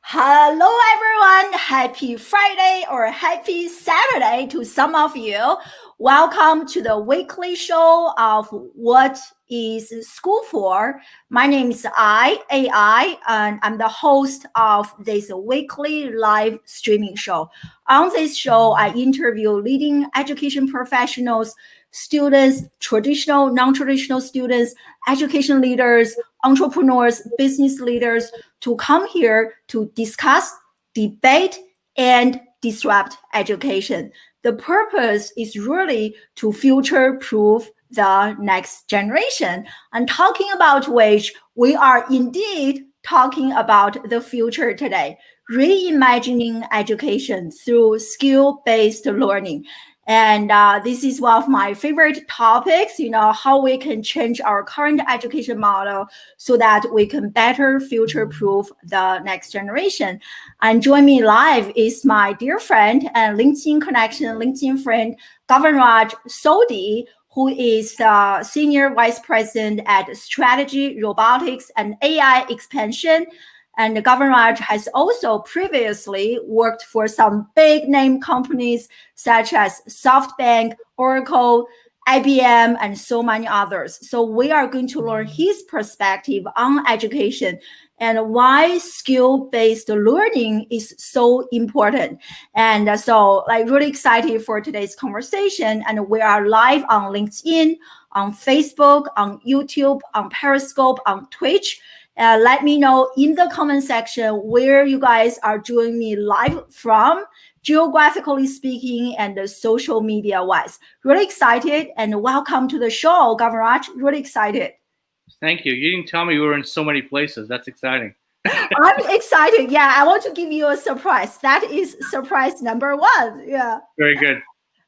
Hello, everyone. Happy Friday or happy Saturday to some of you. Welcome to the weekly show of What is School For? My name is AI, and I'm the host of this weekly live streaming show. On this show, I interview leading education professionals, students, traditional, non-traditional students, education leaders, entrepreneurs, business leaders, to come here to discuss, debate, and disrupt education. The purpose is really to future-proof the next generation. And talking about which, we are indeed talking about the future today, reimagining education through skill-based learning. And this is one of my favorite topics, how we can change our current education model so that we can better future-proof the next generation. And join me live is my dear friend and LinkedIn connection, LinkedIn friend, Gavenraj Singh, who is Senior Vice President at Strategy, Robotics and AI Expansion. And Gavenraj has also previously worked for some big name companies such as SoftBank, Oracle, IBM, and so many others. So we are going to learn his perspective on education and why skill-based learning is so important. And so really excited for today's conversation. And we are live on LinkedIn, on Facebook, on YouTube, on Periscope, on Twitch. Let me know in the comment section where you guys are joining me live from, geographically speaking and social media wise. Really excited and welcome to the show, Gavenraj. Really excited. Thank you. You didn't tell me we were in so many places. That's exciting. I'm excited. Yeah, I want to give you a surprise. That is surprise number one. Yeah. Very good.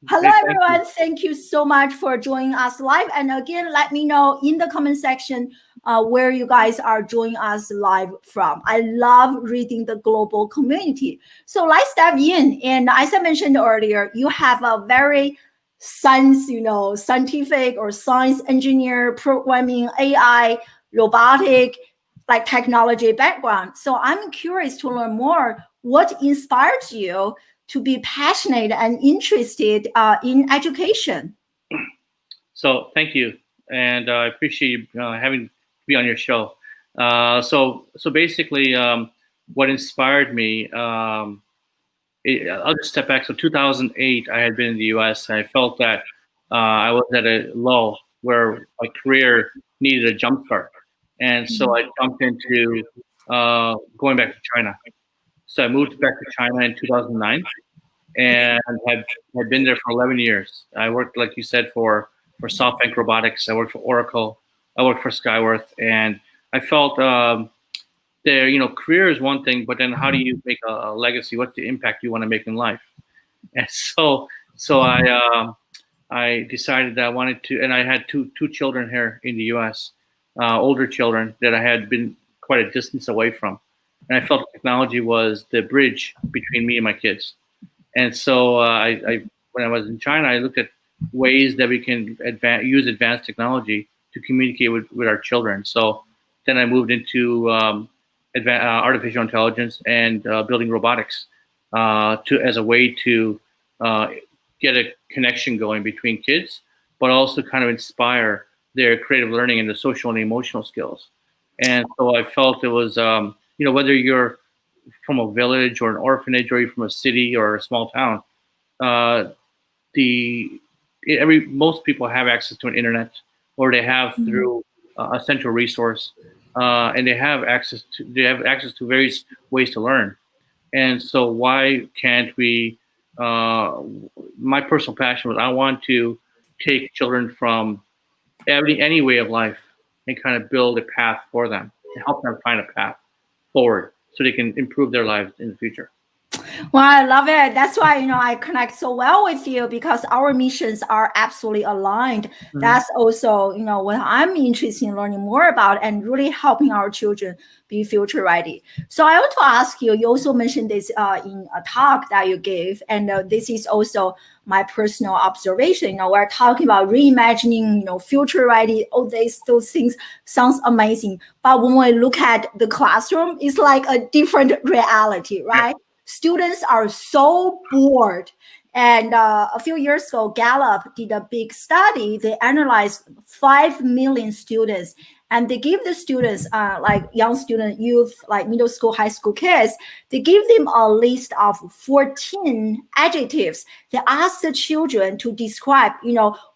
Hello, everyone. Thank you so much for joining us live. And again, let me know in the comment section where you guys are joining us live from. I love reading the global community. So let's dive in. And as I mentioned earlier, you have a very scientific or science engineer, programming, AI, robotic, technology background. So I'm curious to learn more. What inspired you to be passionate and interested in education? So thank you, and I appreciate you having me on your show. So basically, what inspired me, I'll just step back. So 2008, I had been in the U.S. and I felt that I was at a lull where my career needed a jump start, and so I jumped into going back to China. So I moved back to China in 2009. And had been there for 11 years. I worked, like you said, for SoftBank Robotics. I worked for Oracle. I worked for Skyworth, and I felt career is one thing, but then how do you make a legacy? What's the impact you want to make in life? And so I decided that I wanted to, and I had two children here in the U.S., older children that I had been quite a distance away from, and I felt technology was the bridge between me and my kids. And so when I was in China, I looked at ways that we can use advanced technology to communicate with our children. So then I moved into artificial intelligence and building robotics as a way to get a connection going between kids, but also kind of inspire their creative learning and the social and emotional skills. And so I felt it was, whether you're from a village or an orphanage, or you're from a city or a small town, most people have access to an internet, or they have through a central resource, and they have access to various ways to learn. And so why can't we? My personal passion was I want to take children from any way of life and kind of build a path for them and help them find a path forward, so they can improve their lives in the future. Well, I love it. That's why, I connect so well with you because our missions are absolutely aligned. Mhm. That's also, what I'm interested in learning more about and really helping our children be future ready. So I want to ask you, you also mentioned this in a talk that you gave, and this is also my personal observation. We're talking about reimagining, future ready, all those things sounds amazing. But when we look at the classroom, it's like a different reality, Yeah. right? Students are so bored. And a few years ago, Gallup did a big study. They analyzed 5 million students and they give the students, like young student, youth, like middle school, high school kids, they give them a list of 14 adjectives. They ask the children to describe,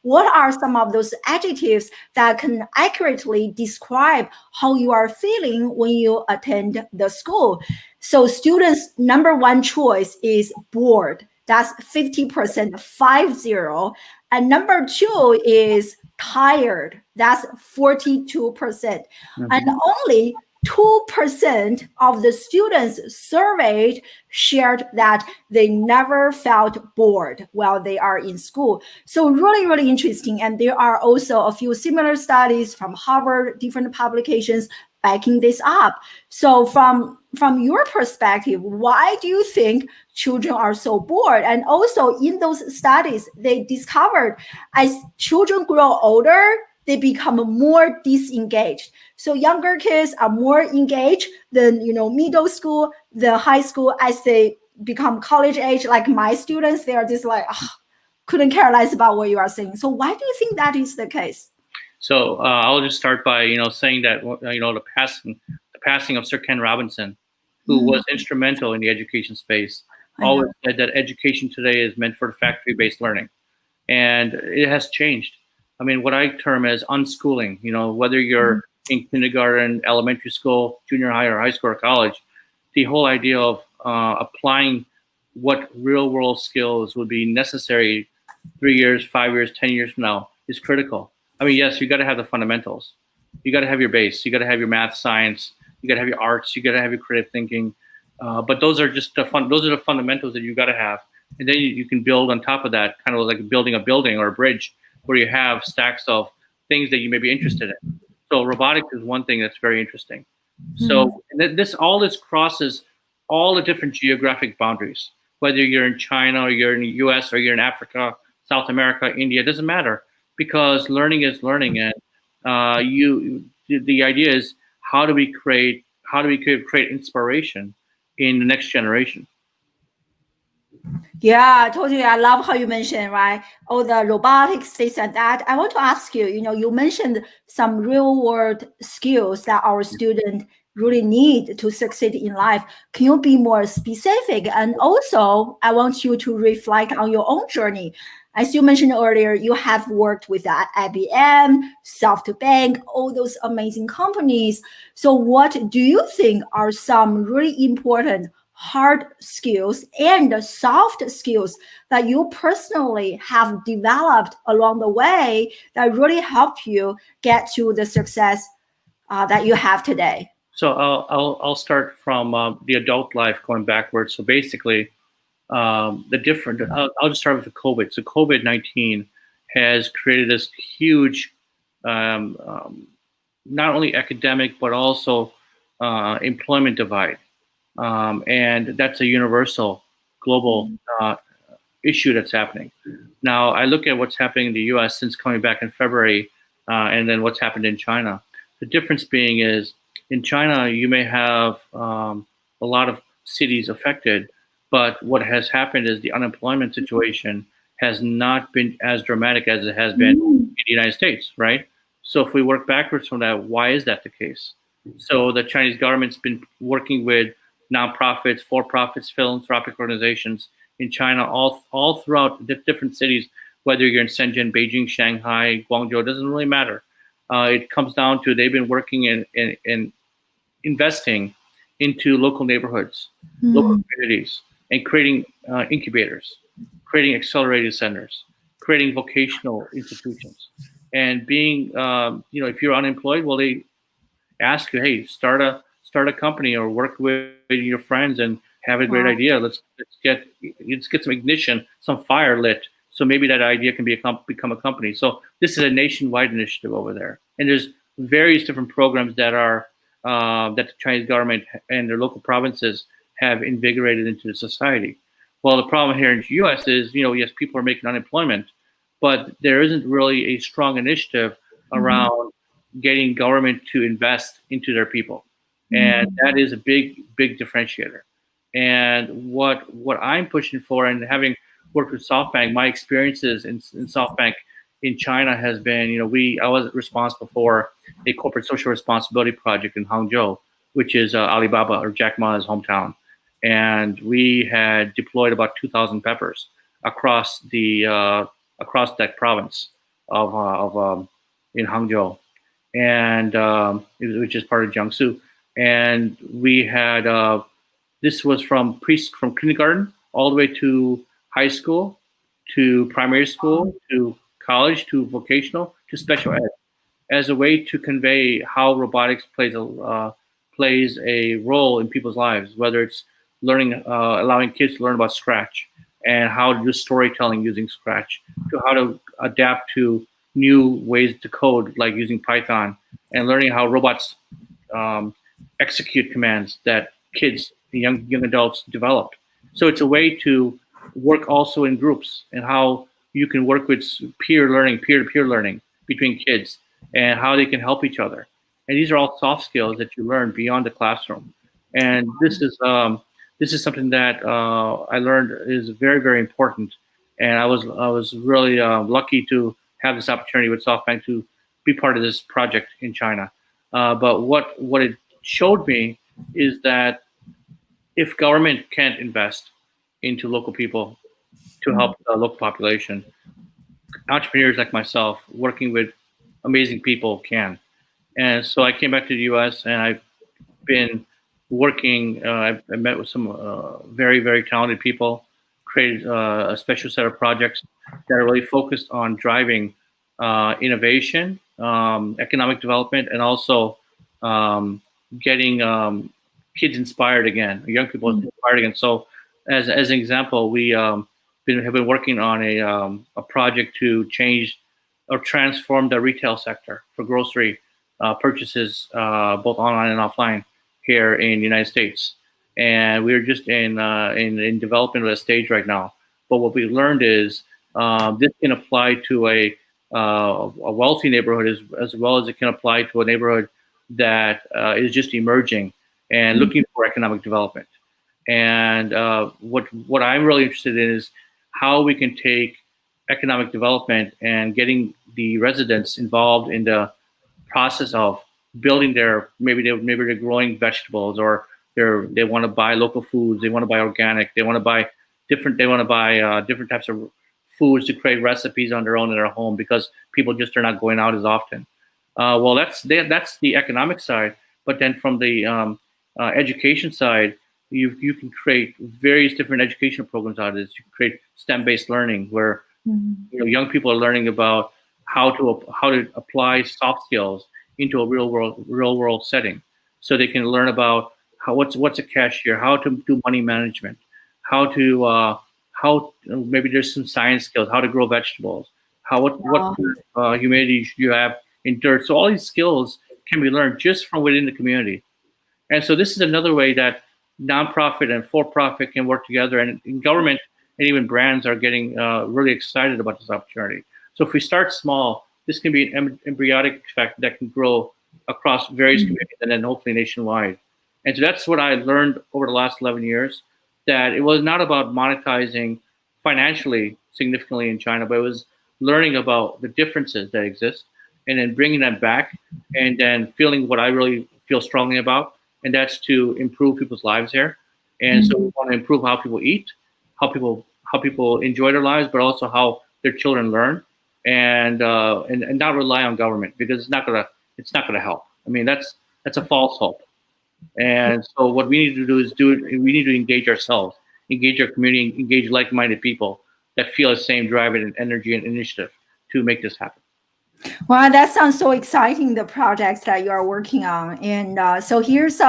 what are some of those adjectives that can accurately describe how you are feeling when you attend the school. So students' number one choice is bored. That's 50%, 50. And number two is tired. That's 42%. And Mhm. only 2% of the students surveyed shared that they never felt bored while they are in school. So really, really interesting. And there are also a few similar studies from Harvard, different publications backing this up. So from your perspective, why do you think children are so bored? And also in those studies, they discovered as children grow older, they become more disengaged. So younger kids are more engaged than middle school, the high school. As they become college age, like my students, they are just like, couldn't care less about what you are saying. So why do you think that is the case? So I'll just start by saying that the passing of Sir Ken Robinson, who was instrumental in the education space, I know. always said that education today is meant for factory-based learning, and it has changed. I mean, what I term as unschooling. Whether you're in kindergarten, elementary school, junior high, or high school or college, the whole idea of applying what real-world skills would be necessary 3 years, 5 years, 10 years from now is critical. I mean, yes, you got to have the fundamentals. You got to have your base. You got to have your math, science. You got to have your arts. You got to have your creative thinking. But those are just those are the fundamentals that you got to have, and then you can build on top of that, kind of like building a building or a bridge, where you have stacks of things that you may be interested in. So robotics is one thing that's very interesting. So this crosses all the different geographic boundaries. Whether you're in China or you're in the U.S. or you're in Africa, South America, India, it doesn't matter, because learning is learning, and the idea is how do we create inspiration in the next generation. Yeah, totally. I love how you mentioned, right? All the robotics, this and that. I want to ask you, you mentioned some real world skills that our students really need to succeed in life. Can you be more specific? And also, I want you to reflect on your own journey. As you mentioned earlier, you have worked with that IBM, SoftBank, all those amazing companies. So, what do you think are some really important hard skills and soft skills that you personally have developed along the way that really help you get to the success that you have today? So I'll start from the adult life going backwards. So basically, the different. I'll just start with the COVID. So COVID-19 has created this huge, um, um, not only academic but also employment divide, and that's a universal, global issue that's happening. Now, I look at what's happening in the U.S. since coming back in February, and then what's happened in China. The difference being is in China, you may have a lot of cities affected, but what has happened is the unemployment situation has not been as dramatic as it has been in the United States, right? So if we work backwards from that, why is that the case? So the Chinese government's been working with nonprofits, for-profits, philanthropic organizations in China, all throughout the different cities, whether you're in Shenzhen, Beijing, Shanghai, Guangzhou, it doesn't really matter. It comes down to they've been working in investing into local neighborhoods, local communities, and creating incubators, creating accelerated centers, creating vocational institutions, and being, if you're unemployed, well, they ask you, hey, start a company or work with your friends and have a great idea. Let's get some ignition, some fire lit. So maybe that idea can become a company. So this is a nationwide initiative over there, and there's various different programs that are that the Chinese government and their local provinces have invigorated into the society. Well, the problem here in the U.S. is, yes, people are making unemployment, but there isn't really a strong initiative around getting government to invest into their people, and that is a big differentiator. And what I'm pushing for, and having worked with SoftBank, my experiences in SoftBank in China has been, I was responsible for a corporate social responsibility project in Hangzhou, which is Alibaba or Jack Ma's hometown, and we had deployed about 2,000 peppers across that province of in Hangzhou, and which is part of Jiangsu, and we had this was from kindergarten all the way to high school, to primary school, to college, to vocational, to special ed, as a way to convey how robotics plays a role in people's lives, whether it's learning, allowing kids to learn about Scratch and how to do storytelling using Scratch, to how to adapt to new ways to code, like using Python, and learning how robots execute commands that kids, young adults developed. So it's a way to work also in groups, and how you can work with peer-to-peer learning between kids, and how they can help each other. And these are all soft skills that you learn beyond the classroom. And this is something that I learned is very, very important. And I was really lucky to have this opportunity with SoftBank to be part of this project in China. But what it showed me is that if government can't invest into local people to help the local population, entrepreneurs like myself, working with amazing people, can. And so I came back to the U.S. and I've been working. I met with some very, very talented people, created a special set of projects that are really focused on driving innovation, economic development, and also getting kids inspired again, young people inspired again. So, as an example, we have been working on a project to change or transform the retail sector for grocery purchases, both online and offline, here in the United States. And we're just in development stage right now. But what we learned is this can apply to a wealthy neighborhood as well as it can apply to a neighborhood that is just emerging and looking for economic development. And what I'm really interested in is how we can take economic development and getting the residents involved in the process of building maybe they're growing vegetables, or they want to buy local foods, they want to buy organic, they want to buy different types of foods to create recipes on their own in their home, because people just are not going out as often. Well, that's the economic side, but then from the education side, you can create various different educational programs out of this. You can create STEM-based learning, where young people are learning about how to apply soft skills into a real world setting, so they can learn about what's a cashier, how to do money management, how maybe there's some science skills, how to grow vegetables, what humidity you have in dirt. So all these skills can be learned just from within the community. And so this is another way that nonprofit and for-profit can work together, and government and even brands are getting really excited about this opportunity. So if we start small, this can be an embryonic effect that can grow across various communities and then hopefully nationwide. And so that's what I learned over the last 11 years, that it was not about monetizing financially significantly in China, but it was learning about the differences that exist and then bringing them back, and then feeling what I really feel strongly about, and that's to improve people's lives here. And so we want to improve how people eat, how people enjoy their lives, but also how their children learn, and not rely on government, because it's not gonna help. I mean, that's a false hope. And so what we need to do is we need to engage ourselves, engage our community, engage like-minded people that feel the same drive and energy and initiative to make this happen. Wow, that sounds so exciting, the projects that you are working on. And so here's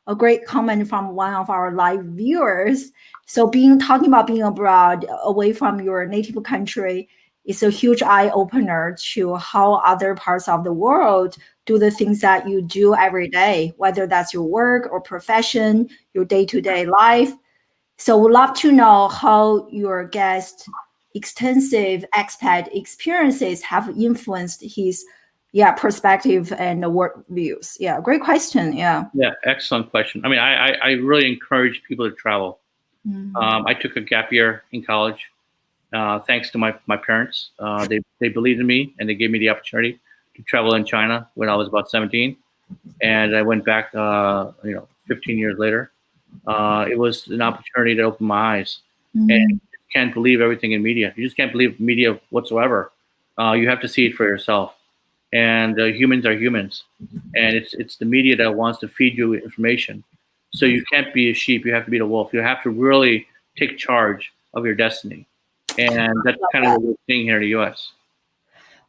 a great comment from one of our live viewers. So talking about being abroad, away from your native country, is a huge eye opener to how other parts of the world do the things that you do every day, whether that's your work or profession, your day-to-day life. So we'd love to know how your guest extensive expat experiences have influenced his perspective and work views. Yeah, great question. Yeah. Yeah, excellent question. I mean, I really encourage people to travel. I took a gap year in college, thanks to my parents. They believed in me and they gave me the opportunity to travel in China when I was about 17, and I went back, 15 years later. It was an opportunity to open my eyes, and you can't believe everything in media. You just can't believe media whatsoever. You have to see it for yourself. And humans are humans, and it's the media that wants to feed you information. So you can't be a sheep. You have to be the wolf. You have to really take charge of your destiny, and that's kind of what we're seeing here in the U.S.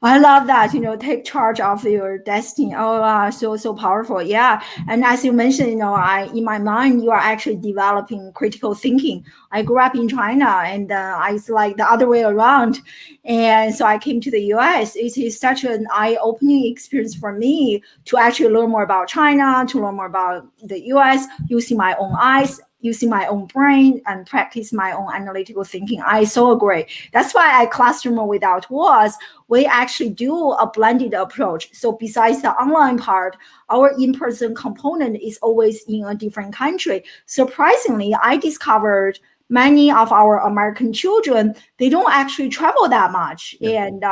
I love that, take charge of your destiny. Oh, so powerful. Yeah. And as you mentioned, in my mind, you are actually developing critical thinking. I grew up in China, and it's like the other way around. And so I came to the US. It is such an eye-opening experience for me to actually learn more about China, to learn more about the US using my own eyes, using my own brain, and practice my own analytical thinking. I so agree. That's why at Classroom Without Walls, we actually do a blended approach. So besides the online part, our in-person component is always in a different country. Surprisingly, I discovered many of our American children, they don't actually travel that much. Yeah. And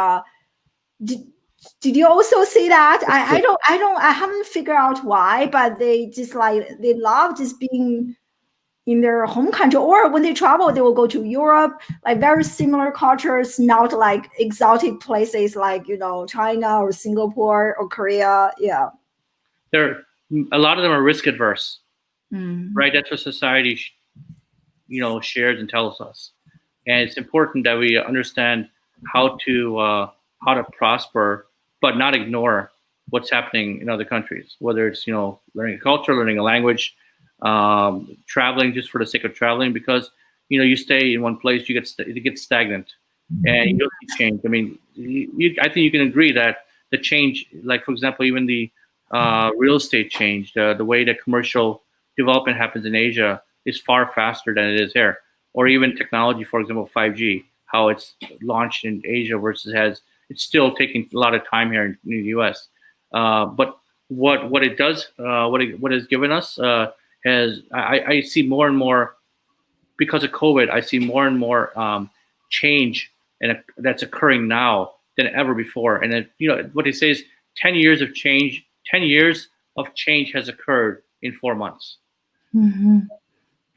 did you also see that? I haven't figured out why, but they love just being in their home country, or when they travel, they will go to Europe, like very similar cultures, not like exotic places like, China or Singapore or Korea. Yeah. A lot of them are risk adverse, right? That's what society, shares and tells us. And it's important that we understand how to prosper, but not ignore what's happening in other countries, whether it's, learning a culture, learning a language, traveling just for the sake of traveling, because you stay in one place, you get stagnant, and you don't see change. I mean, I think you can agree that the change, like for example, even the real estate change, the way that commercial development happens in Asia is far faster than it is here, or even technology, for example, 5G, how it's launched in Asia versus it's still taking a lot of time here in the U.S. But what it does, what it has given us. I see more and more, because of COVID, I see more and more change that's occurring now than ever before. And what they say is 10 years of change. 10 years of change has occurred in 4 months. You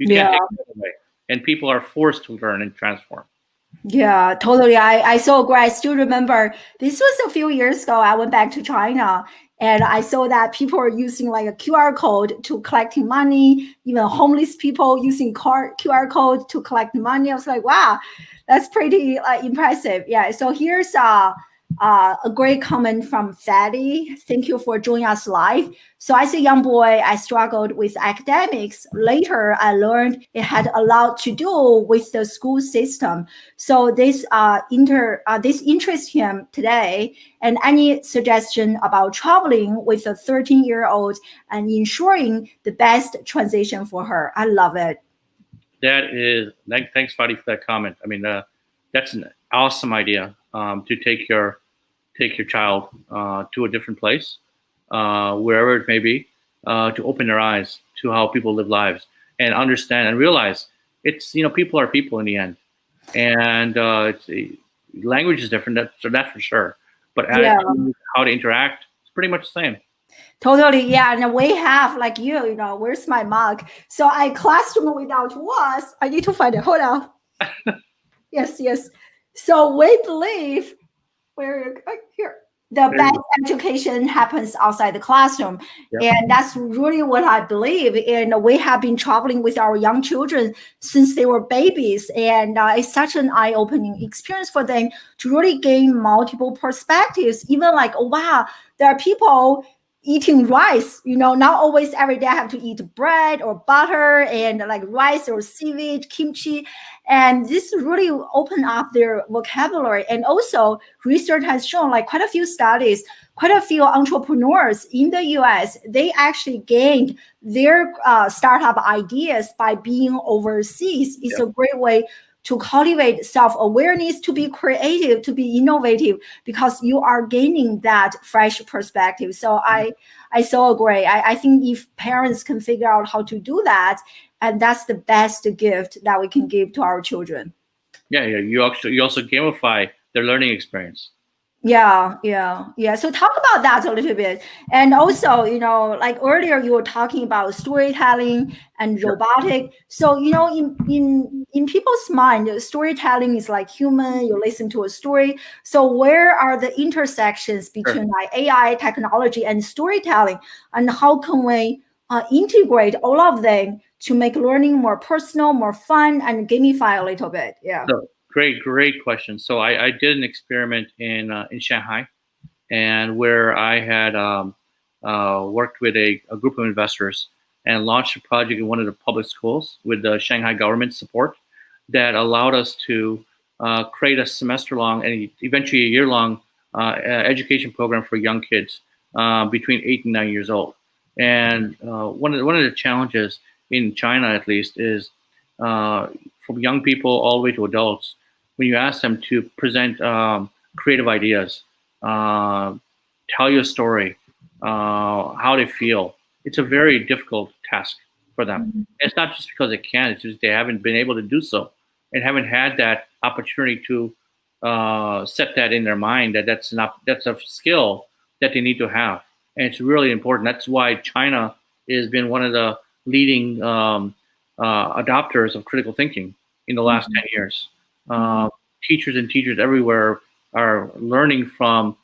can't take it away, and people are forced to learn and transform. Yeah, totally. I so agree. I still remember this was a few years ago. I went back to China, and I saw that people are using like a QR code to collecting money, even homeless people using QR code to collect money. I was like, wow, that's pretty impressive. Yeah. So here's a great comment from Fatty. Thank you for joining us live. So as a young boy, I struggled with academics. Later, I learned it had a lot to do with the school system. So this interests him today. And any suggestion about traveling with a 13-year-old and ensuring the best transition for her? I love it. Thanks, Fadi, for that comment. I mean, that's an awesome idea, to take your child to a different place, wherever it may be, to open their eyes to how people live lives and understand and realize it's, people are people in the end, and language is different. That's for sure. But how to interact, it's pretty much the same. Totally, yeah. And we have, like where's my mug? So I Classroom Without Walls. I need to find it. Hold on. Yes. So we believe here the best education happens outside the classroom. Yep. And that's really what I believe. And we have been traveling with our young children since they were babies. And it's such an eye-opening experience for them to really gain multiple perspectives. Even like, oh, wow, there are people eating rice, not always every day have to eat bread or butter and like rice or seaweed, kimchi. And this really opened up their vocabulary. And also research has shown, like quite a few studies, quite a few entrepreneurs in the US, they actually gained their startup ideas by being overseas. It's a great way to cultivate self-awareness, to be creative, to be innovative, because you are gaining that fresh perspective. So I so agree. I think if parents can figure out how to do that, and that's the best gift that we can give to our children. Yeah. You also gamify their learning experience. Yeah. So talk about that a little bit. And also, like earlier you were talking about storytelling and robotic. So, in people's mind, storytelling is like human, you listen to a story. So where are the intersections between like AI technology and storytelling? And how can we integrate all of them to make learning more personal, more fun, and gamify a little bit? Yeah. So great question. So I did an experiment in Shanghai, and where I had worked with a group of investors and launched a project in one of the public schools with the Shanghai government support that allowed us to create a semester-long and eventually a year-long education program for young kids between 8 and 9 years old. And one of the challenges in China, at least, is from young people all the way to adults, when you ask them to present creative ideas, tell you a story, how they feel, it's a very difficult task for them. Mm-hmm. It's not just because they can't; it's just they haven't been able to do so, and haven't had that opportunity to set that in their mind that's a skill that they need to have, and it's really important. That's why China has been one of the leading adopters of critical thinking in the last 10 years. Teachers and teachers everywhere are learning from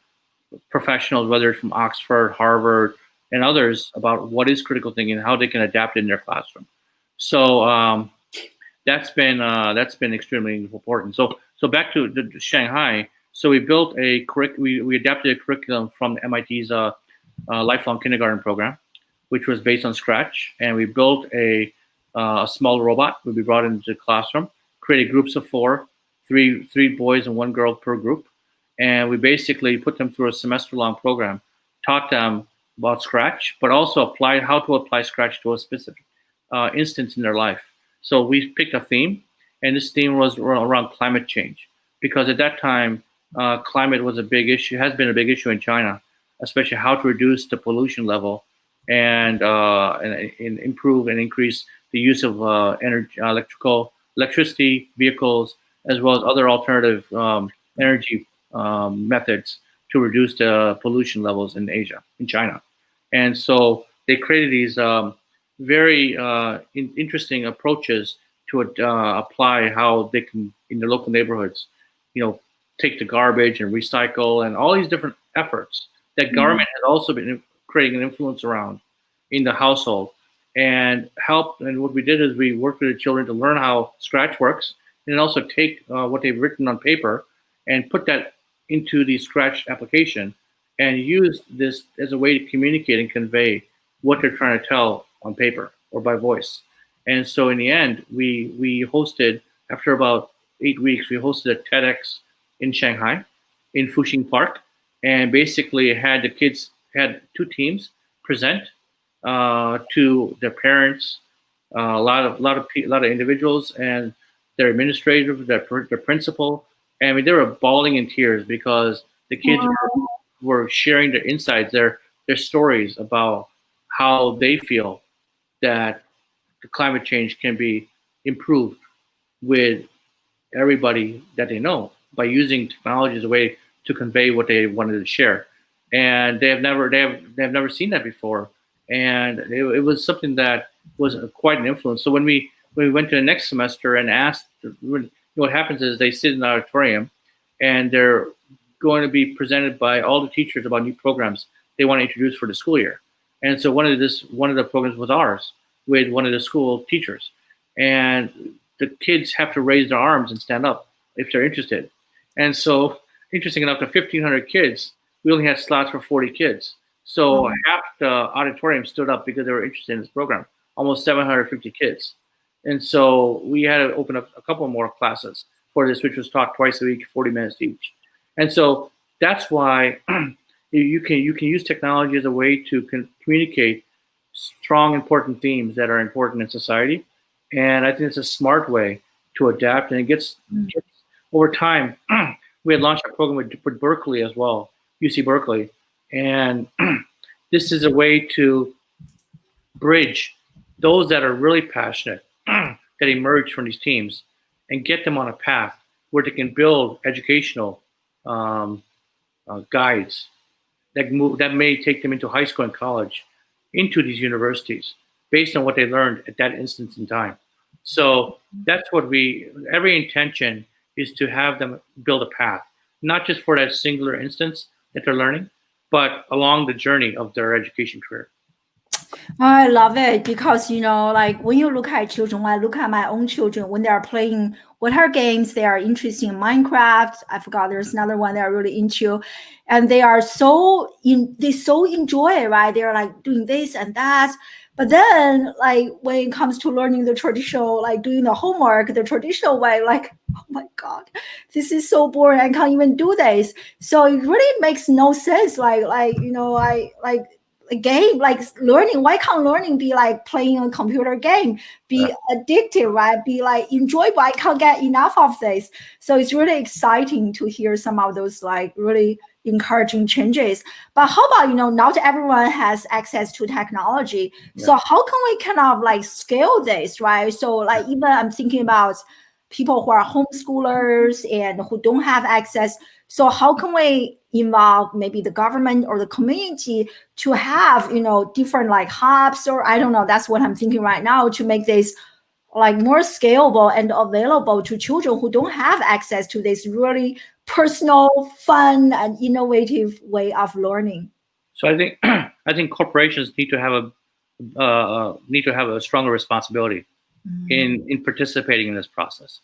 professionals, whether it's from Oxford, Harvard, and others, about what is critical thinking and how they can adapt it in their classroom. So that's been extremely important. So back to the Shanghai. So we built we adapted a curriculum from MIT's lifelong kindergarten program, which was based on Scratch, and we built a small robot would be brought into the classroom, created groups of four, three boys and one girl per group. And we basically put them through a semester-long program, taught them about Scratch, but also applied how to apply Scratch to a specific instance in their life. So we picked a theme, and this theme was around climate change, because at that time, climate was a big issue, has been a big issue in China, especially how to reduce the pollution level and improve and increase the use of electricity vehicles, as well as other alternative energy methods to reduce the pollution levels in China. And so they created these very interesting approaches to apply how they can, in their local neighborhoods, take the garbage and recycle, and all these different efforts that government has also been creating an influence around in the household and help. And what we did is we worked with the children to learn how Scratch works, and also take what they've written on paper and put that into the Scratch application and use this as a way to communicate and convey what they're trying to tell on paper or by voice. And so in the end, we hosted, after about 8 weeks, we hosted a TEDx in Shanghai, in Fuxing Park, and basically had two teams present to their parents, a lot of individuals, and their administrator, their principal. I mean, they were bawling in tears because the kids were sharing their insights, their stories about how they feel that the climate change can be improved with everybody that they know by using technology as a way to convey what they wanted to share. And they have never seen that before, and it was something that was quite an influence. So when we went to the next semester and asked, what happens is they sit in the auditorium, and they're going to be presented by all the teachers about new programs they want to introduce for the school year. And so one of the programs was ours with one of the school teachers, and the kids have to raise their arms and stand up if they're interested. And so, interesting enough, to 1,500 kids, we only had slots for 40 kids. So half the auditorium stood up because they were interested in this program, almost 750 kids. And so we had to open up a couple more classes for this, which was taught twice a week, 40 minutes each. And so that's why you can use technology as a way to communicate strong, important themes that are important in society. And I think it's a smart way to adapt. And it gets over time, we had launched a program with Berkeley as well, UC Berkeley. And this is a way to bridge those that are really passionate, that emerge from these teams, and get them on a path where they can build educational guides that may take them into high school and college, into these universities, based on what they learned at that instance in time. So that's what every intention is to have them build a path, not just for that singular instance that they're learning, but along the journey of their education career. I love it because, like when you look at children, when I look at my own children, when they're playing whatever games, they are interested in Minecraft. I forgot there's another one they're really into. And they so enjoy it, right? They're like doing this and that. But then like when it comes to learning the traditional, like doing the homework, the traditional way, like, oh my God, this is so boring. I can't even do this. So it really makes no sense. A game, like learning, why can't learning be like playing a computer game, be addictive, right? Be like enjoyable. I can't get enough of this. So it's really exciting to hear some of those like really encouraging changes. But how about, not everyone has access to technology. Yeah. So how can we kind of like scale this, right? So like even I'm thinking about people who are homeschoolers and who don't have access. So how can we involve maybe the government or the community to have, different like hubs, or I don't know, that's what I'm thinking right now, to make this like more scalable and available to children who don't have access to this really personal, fun, and innovative way of learning. So I think corporations need to have a stronger responsibility in participating in this process.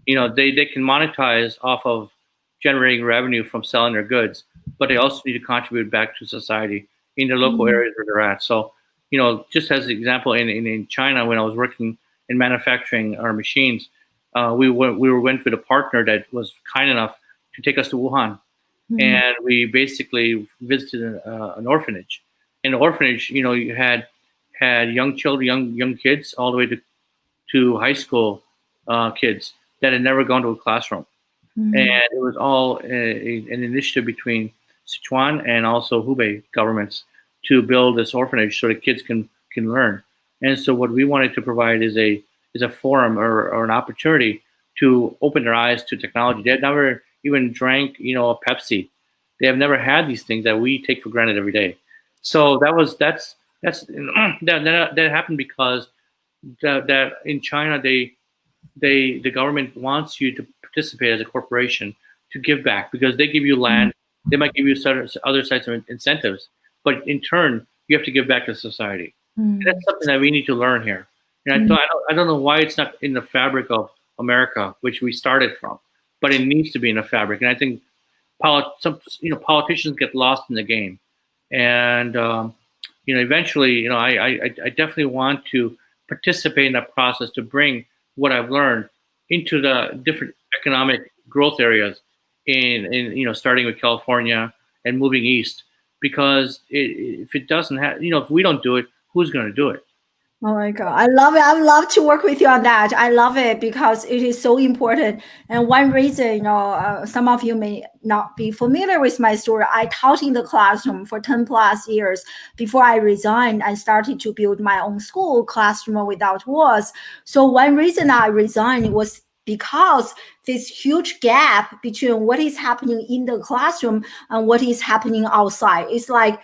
They can monetize off of generating revenue from selling their goods, but they also need to contribute back to society in their local areas where they're at. So, just as an example, in China, when I was working in manufacturing our machines, we went with a partner that was kind enough to take us to Wuhan, and we basically visited an orphanage. In the orphanage, you had young children, young kids, all the way to high school kids that had never gone to a classroom. And it was all an initiative between Sichuan and also Hubei governments to build this orphanage so the kids can learn. And so what we wanted to provide is a forum or an opportunity to open their eyes to technology. They had never even drank, a Pepsi. They have never had these things that we take for granted every day. So that happened because that in China the government wants you to participate as a corporation to give back, because they give you land, they might give you other types of incentives, but in turn you have to give back to society. And that's something that we need to learn here. And I don't know why it's not in the fabric of America, which we started from, but it needs to be in the fabric. And I think politicians get lost in the game, and eventually, I definitely want to participate in that process to bring what I've learned into the different economic growth areas in starting with California and moving east, because if it doesn't have, if we don't do it, who's going to do it? Oh my God, I love it. I would love to work with you on that. I love it because it is so important. And one reason, some of you may not be familiar with my story. I taught in the classroom for 10 plus years before I resigned and started to build my own school, Classroom Without Walls. So one reason I resigned was because this huge gap between what is happening in the classroom and what is happening outside. It's like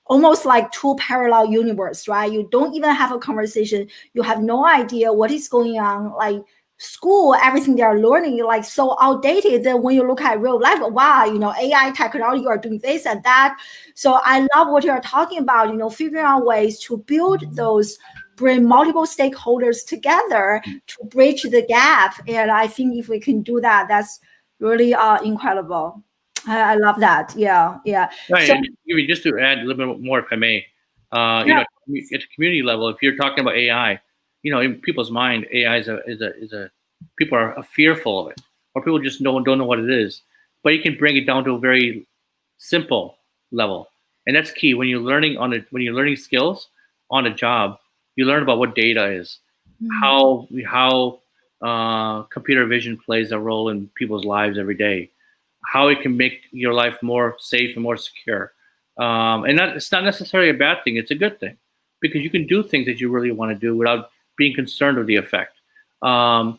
almost like two parallel universes, right? You don't even have a conversation. You have no idea what is going on. Like school, everything they are learning, like so outdated. Then when you look at real life, wow, AI technology, you are doing this and that. So I love what you're talking about, figuring out ways to build those, bring multiple stakeholders together to bridge the gap. And I think if we can do that, that's really incredible. I love that. Yeah. Right. So And just to add a little bit more, if I may, yeah. at the community level, if you're talking about AI, in people's mind, AI is a people are fearful of it, or people just don't know what it is. But you can bring it down to a very simple level, and that's key when you're learning when you're learning skills on a job. You learn about what data is, how computer vision plays a role in people's lives every day, how it can make your life more safe and more secure. And it's not necessarily a bad thing. It's a good thing because you can do things that you really want to do without being concerned with the effect. How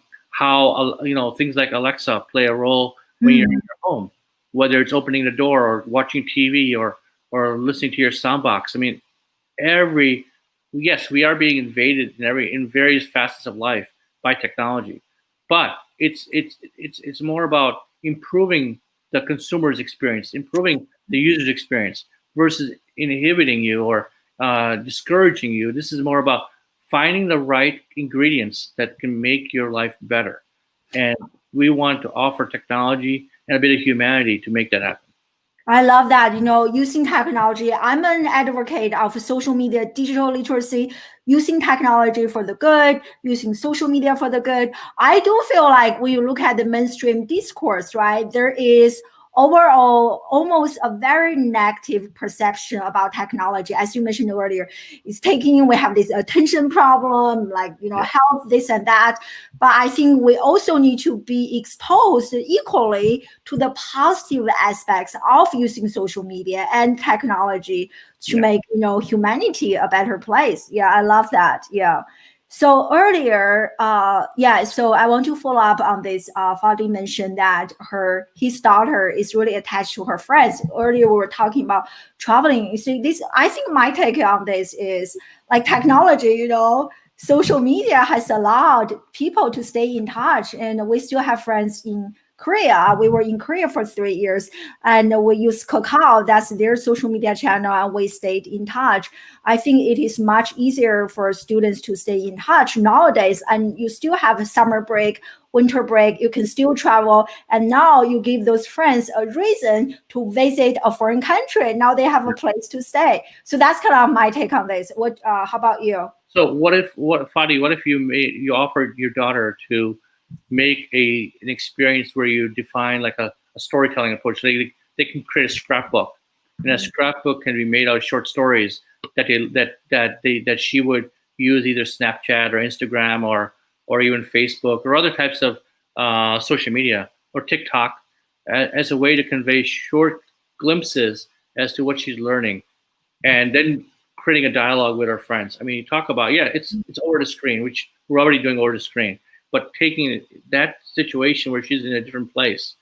things like Alexa play a role when you're in your home, whether it's opening the door or watching TV or listening to your sound box. I mean, yes, we are being invaded in various facets of life by technology, but it's more about improving the consumer's experience, improving the user's experience versus inhibiting you or discouraging you. This is more about finding the right ingredients that can make your life better, and we want to offer technology and a bit of humanity to make that happen. I love that, using technology. I'm an advocate of social media, digital literacy, using technology for the good, using social media for the good. I do feel like when you look at the mainstream discourse, right, there is overall almost a very negative perception about technology. As you mentioned earlier, we have this attention problem, like, health, this and that. But I think we also need to be exposed equally to the positive aspects of using social media and technology to make, humanity a better place. Yeah, I love that. Yeah. So earlier, so I want to follow up on this. Fadi mentioned that his daughter is really attached to her friends. Earlier, we were talking about traveling. You see, I think my take on this is like technology, social media has allowed people to stay in touch, and we still have friends in Korea. We were in Korea for 3 years, and we use Kakao. That's their social media channel, and we stayed in touch. I think it is much easier for students to stay in touch nowadays. And you still have a summer break, winter break. You can still travel, and now you give those friends a reason to visit a foreign country. Now they have a place to stay. So that's kind of my take on this. How about you? So Fadi, what if you offered your daughter to make an experience where you define like a storytelling approach? They can create a scrapbook, and a scrapbook can be made out of short stories that she would use either Snapchat or Instagram or even Facebook or other types of social media or TikTok as a way to convey short glimpses as to what she's learning, and then creating a dialogue with her friends. I mean, you talk about, it's over the screen, which we're already doing over the screen, but taking that situation where she's in a different place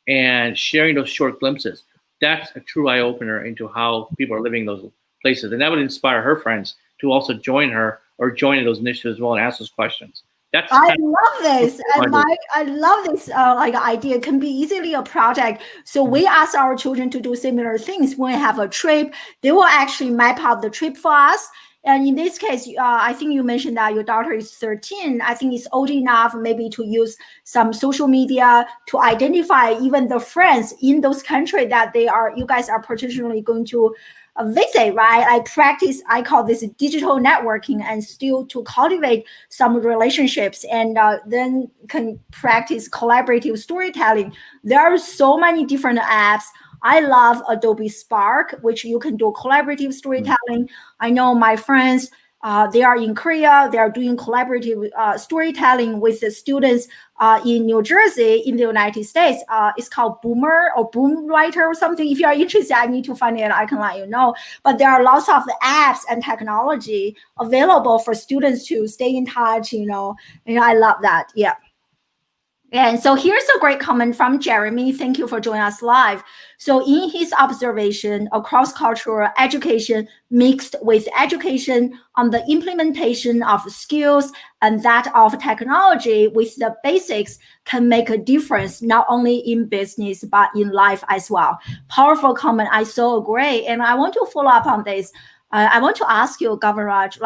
and sharing those short glimpses, that's a true eye-opener into how people are living those places. And that would inspire her friends to also join her or join in those initiatives as well and ask those questions. I love this. And I love this idea. It can be easily a project. So we ask our children to do similar things. When we have a trip, they will actually map out the trip for us. And in this case, I think you mentioned that your daughter is 13. I think it's old enough maybe to use some social media to identify even the friends in those countries that you guys are potentially going to visit, right? I call this digital networking, and still to cultivate some relationships, and then can practice collaborative storytelling. There are so many different apps. I love Adobe Spark, which you can do collaborative storytelling. I know my friends, they are in Korea. They are doing collaborative storytelling with the students in New Jersey, in the United States. It's called Boomer or Boom Writer or something. If you are interested, I need to find it. I can let you know. But there are lots of apps and technology available for students to stay in touch. And I love that. Yeah. And so here's a great comment from Jeremy. Thank you for joining us live. So in his observation, a cross-cultural education mixed with education on the implementation of skills and that of technology with the basics can make a difference, not only in business, but in life as well. Powerful comment. I so agree. And I want to follow up on this. I want to ask you, Gavenraj,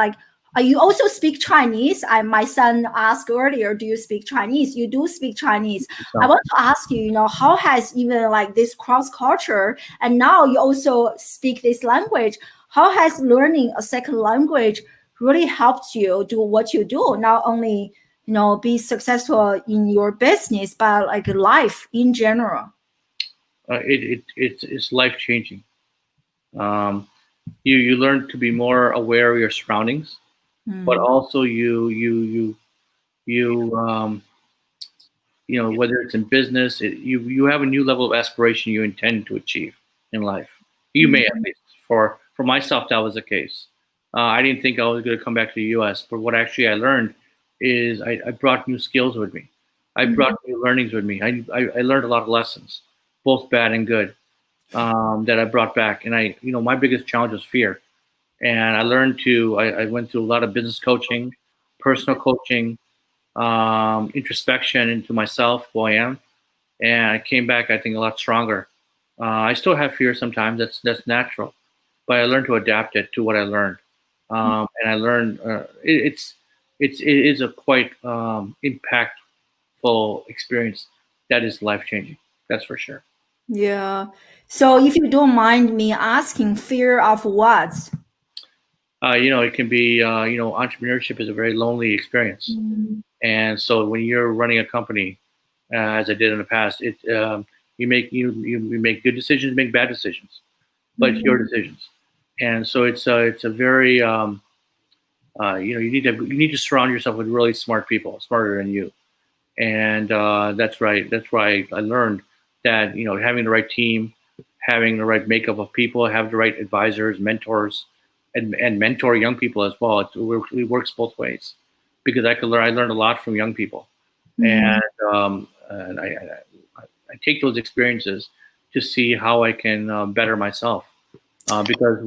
You also speak Chinese. My son asked earlier, do you speak Chinese? You do speak Chinese. So, I want to ask you, how has even like this cross culture, and now you also speak this language, how has learning a second language really helped you do what you do? Not only, be successful in your business, but like life in general. it's life changing. Um, you learn to be more aware of your surroundings, but also you whether it's in business, you have a new level of aspiration you intend to achieve in life. You may, at least for myself, that was the case. I didn't think I was going to come back to the U.S., but what actually I learned is I brought new skills with me. I brought new learnings with me. I learned a lot of lessons, both bad and good, that I brought back. And my biggest challenge was fear. And I learned I went through a lot of business coaching, personal coaching, introspection into myself, who I am, and I came back, I think, a lot stronger. I still have fear sometimes. That's natural, but I learned to adapt it to what I learned, and I learned it is a quite impactful experience that is life changing. That's for sure. Yeah. So if you don't mind me asking, fear of what? It can be entrepreneurship is a very lonely experience. And so when you're running a company, as I did in the past, you make good decisions, make bad decisions, but it's your decisions. And so it's a very you need to surround yourself with really smart people, smarter than you. And that's right. That's why I learned that having the right team, having the right makeup of people, have the right advisors, mentors, and mentor young people as well. It works both ways because I learned a lot from young people, and I take those experiences to see how I can better myself. Because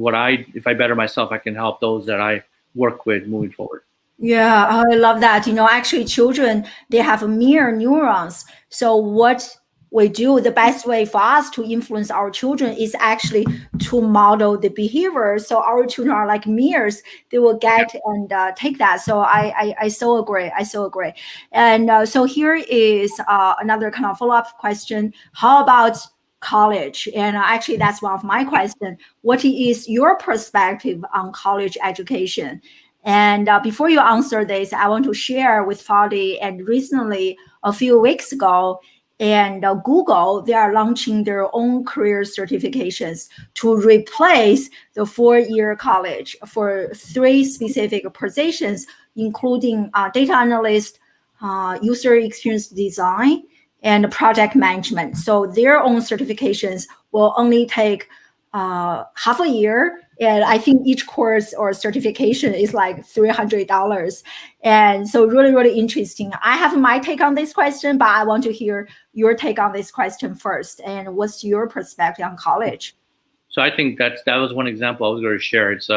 if I better myself, I can help those that I work with moving forward. Yeah, I love that. Actually, children, they have mirror neurons. So what we do, the best way for us to influence our children is actually to model the behavior. So our children are like mirrors. They will get and take that. So I so agree. I so agree. And so here is another kind of follow-up question. How about college? And actually, that's one of my questions. What is your perspective on college education? And before you answer this, I want to share with Fadi. And recently, a few weeks ago, and Google, they are launching their own career certifications to replace the 4-year college for 3 specific positions, including data analyst, user experience design, and project management. So their own certifications will only take half a year. And I think each course or certification is like $300. And so really, really interesting. I have my take on this question, but I want to hear your take on this question first. And what's your perspective on college? So I think that was one example I was going to share. It's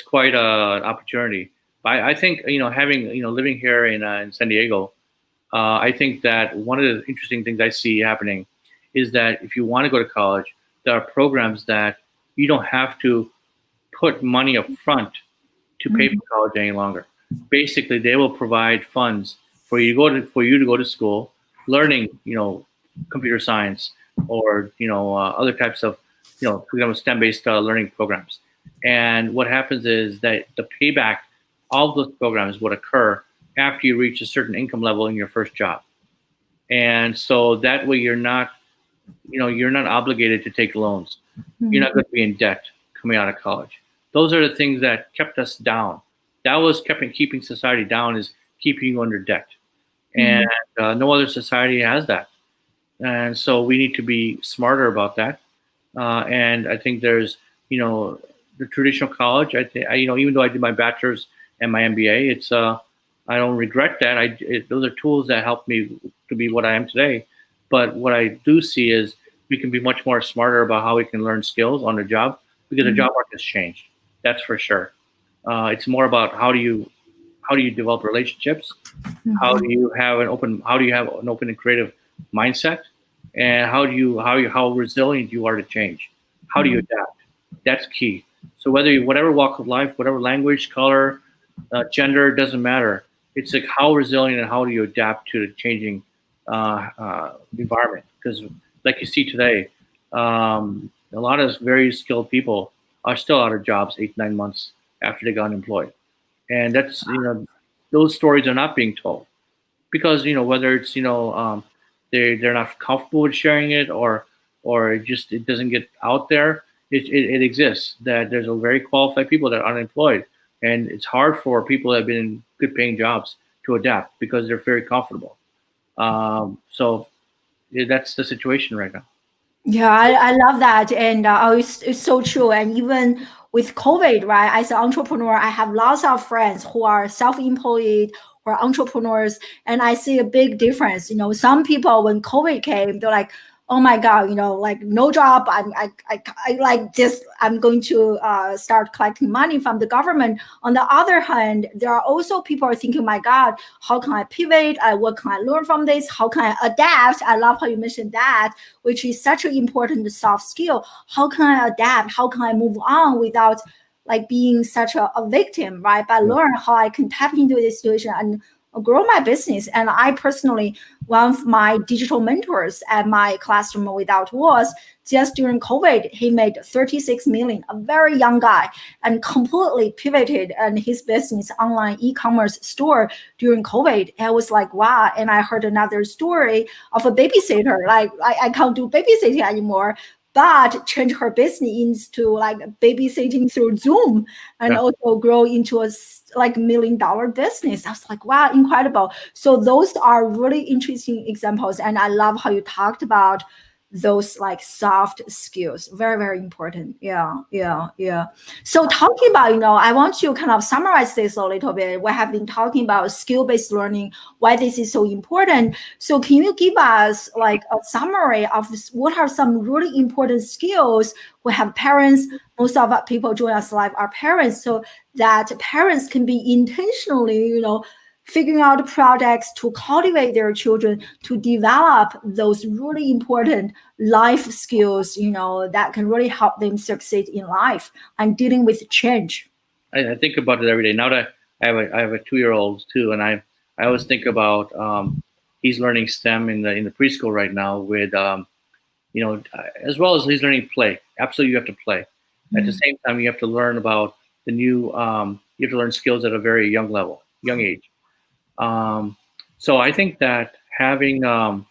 quite an opportunity. But I think having living here in San Diego, I think that one of the interesting things I see happening is that if you want to go to college, there are programs that you don't have to put money up front to pay for college any longer. Basically, they will provide funds for you to go to school, learning computer science or other types of for example STEM-based learning programs. And what happens is that the payback of those programs would occur after you reach a certain income level in your first job. And so that way you're not obligated to take loans. You're not going to be in debt coming out of college. Those are the things that kept us down. That was keeping society down, is keeping you under debt. And no other society has that. And so we need to be smarter about that. And I think there's, the traditional college. Even though I did my bachelor's and my MBA, I don't regret that. Those are tools that helped me to be what I am today. But what I do see is we can be much more smarter about how we can learn skills on the job, because the job market has changed. That's for sure. It's more about how do you develop relationships, how do you have an open and creative mindset, and how resilient you are to change. How do you adapt? That's key. So whatever walk of life, whatever language, color, gender doesn't matter. It's like how resilient and how do you adapt to the changing environment? Because like you see today, a lot of very skilled people are still out of jobs 8, 9 months after they got unemployed, and that's those stories are not being told because whether it's they're not comfortable with sharing it or it doesn't get out there. It exists that there's a very qualified people that are unemployed, and it's hard for people that have been in good paying jobs to adapt because they're very comfortable. So that's the situation right now. Yeah, I love that. And it's so true. And even with COVID, right, as an entrepreneur, I have lots of friends who are self-employed or entrepreneurs, and I see a big difference. Some people, when COVID came, they're like, oh my God, like no job. I like this. I'm going to start collecting money from the government. On the other hand, there are also people are thinking, my God, how can I pivot? What can I learn from this? How can I adapt? I love how you mentioned that, which is such an important soft skill. How can I adapt? How can I move on without like being such a victim, right? But learn how I can tap into this situation and grow my business. And I personally, one of my digital mentors at my classroom without walls, just during COVID, he made 36 million, a very young guy, and completely pivoted and his business online e-commerce store during COVID. I was like, wow. And I heard another story of a babysitter, like I can't do babysitting anymore, but change her business into like babysitting through Zoom and also grow into a like $1 million business. I was like, wow, incredible. So those are really interesting examples. And I love how you talked about those like soft skills. Very, very important. Yeah. So talking about, I want to kind of summarize this a little bit. We have been talking about skill-based learning, why this is so important. So can you give us like a summary of what are some really important skills? We have parents, most of our people join us live are parents, so that parents can be intentionally, figuring out projects to cultivate their children, to develop those really important life skills, that can really help them succeed in life and dealing with change. I think about it every day. Now that I have a 2-year-old too, and I always think about he's learning STEM in the preschool right now with as well as he's learning play. Absolutely, you have to play. At the same time, you have to learn about the new. You have to learn skills at a very young level, young age. So I think that having the